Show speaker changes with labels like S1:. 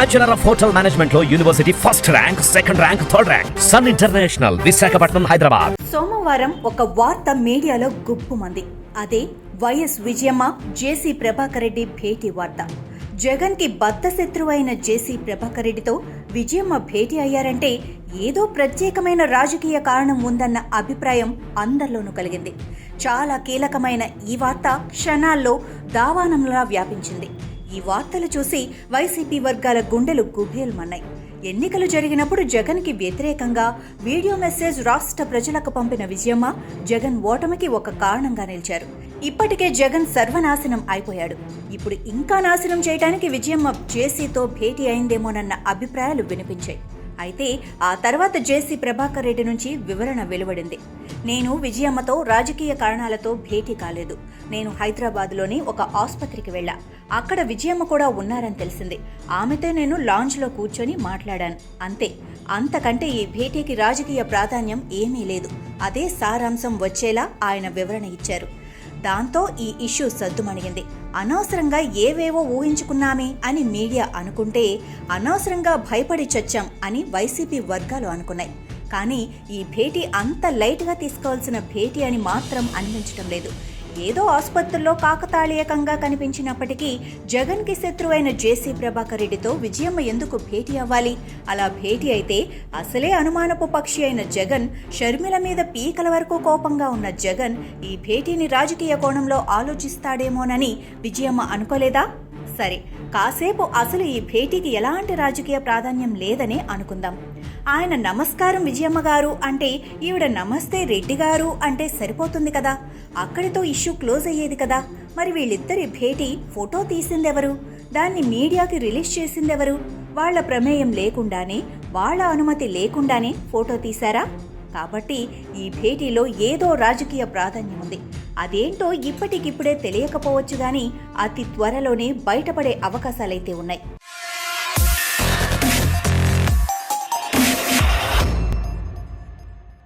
S1: Bachelor of hotel management లో university first rank, second rank, third rank. Sun International, Visakhapatnam, Hyderabad.
S2: సోమవారం ఒక వార్త మీడియాలో గుప్పుమంది. అదే వైఎస్ విజయమ్మ జేసీ ప్రభాకర్ రెడ్డి భేటీ వార్త. జగన్ కి బద్ధశత్రువైన జేసీ ప్రభాకర్ రెడ్డితో విజయమ్మ భేటీ అయ్యారంటే ఏదో ప్రత్యేకమైన రాజకీయ కారణం ఉందన్న అభిప్రాయం అందరిలోనూ కలిగింది. చాలా కీలకమైన ఈ వార్త క్షణాల్లో దావానంలా వ్యాపించింది. ఈ వార్తలు చూసి వైసీపీ వర్గాల గుండెలు గుబేల్మన్నాయి. ఎన్నికలు జరిగినప్పుడు జగన్ కి వ్యతిరేకంగా వీడియో మెసేజ్ రాష్ట్ర ప్రజలకు పంపిన విజయమ్మ జగన్ ఓటమికి ఒక కారణంగా నిలిచారు. ఇప్పటికే జగన్ సర్వనాశనం అయిపోయాడు. ఇప్పుడు ఇంకా నాశనం చేయడానికి విజయమ్మ జేసీతో భేటీ అయిందేమోనన్న అభిప్రాయాలు వినిపించాయి. అయితే ఆ తర్వాత జేసీ ప్రభాకర్ రెడ్డి నుంచి వివరణ వెలువడింది. నేను విజయమ్మతో రాజకీయ కారణాలతో భేటీ కాలేదు. నేను హైదరాబాద్లోని ఒక ఆసుపత్రికి వెళ్ళా. అక్కడ విజయమ్మ కూడా ఉన్నారని తెలిసింది. ఆమెతో నేను లాంజ్లో కూర్చొని మాట్లాడాను, అంతే. అంతకంటే ఈ భేటీకి రాజకీయ ప్రాధాన్యం ఏమీ లేదు. అదే సారాంశం వచ్చేలా ఆయన వివరణ ఇచ్చారు. దాంతో ఈ ఇష్యూ సద్దుమణిగింది. అనవసరంగా ఏవేవో ఊహించుకున్నామే అని మీడియా అనుకుంటే, అనవసరంగా భయపడి చచ్చాం అని వైసీపీ వర్గాలు అనుకున్నాయి. కానీ ఈ భేటీ అంత లైట్గా తీసుకోవాల్సిన భేటీ అని మాత్రం అనిపించడం లేదు. ఏదో ఆసుపత్రుల్లో కాకతాళీయకంగా కనిపించినప్పటికీ జగన్కి శత్రువైన జేసీ ప్రభాకర్ రెడ్డితో విజయమ్మ ఎందుకు భేటీ అవ్వాలి? అలా భేటీ అయితే అసలే అనుమానపు పక్షి అయిన జగన్, షర్మిల మీద పీకల వరకు కోపంగా ఉన్న జగన్ ఈ భేటీని రాజకీయ కోణంలో ఆలోచిస్తాడేమోనని విజయమ్మ అనుకోలేదా? సరే, కాసేపు అసలు ఈ భేటీకి ఎలాంటి రాజకీయ ప్రాధాన్యం లేదనే అనుకుందాం. ఆయన నమస్కారం విజయమ్మ గారు అంటే ఈవిడ నమస్తే రెడ్డి గారు అంటే సరిపోతుంది కదా. అక్కడితో ఇష్యూ క్లోజ్ అయ్యేది కదా. మరి వీళ్ళిద్దరి భేటీ ఫోటో తీసిందెవరు? దాన్ని మీడియాకి రిలీజ్ చేసిందెవరు? వాళ్ల ప్రమేయం లేకుండానే, వాళ్ల అనుమతి లేకుండానే ఫోటో తీశారా? కాబట్టి ఈ భేటీలో ఏదో రాజకీయ ప్రాధాన్యం ఉంది. అదేంటో ఇప్పటికిప్పుడే తెలియకపోవచ్చు గాని అతి త్వరలోనే బయటపడే అవకాశాలైతే ఉన్నాయి.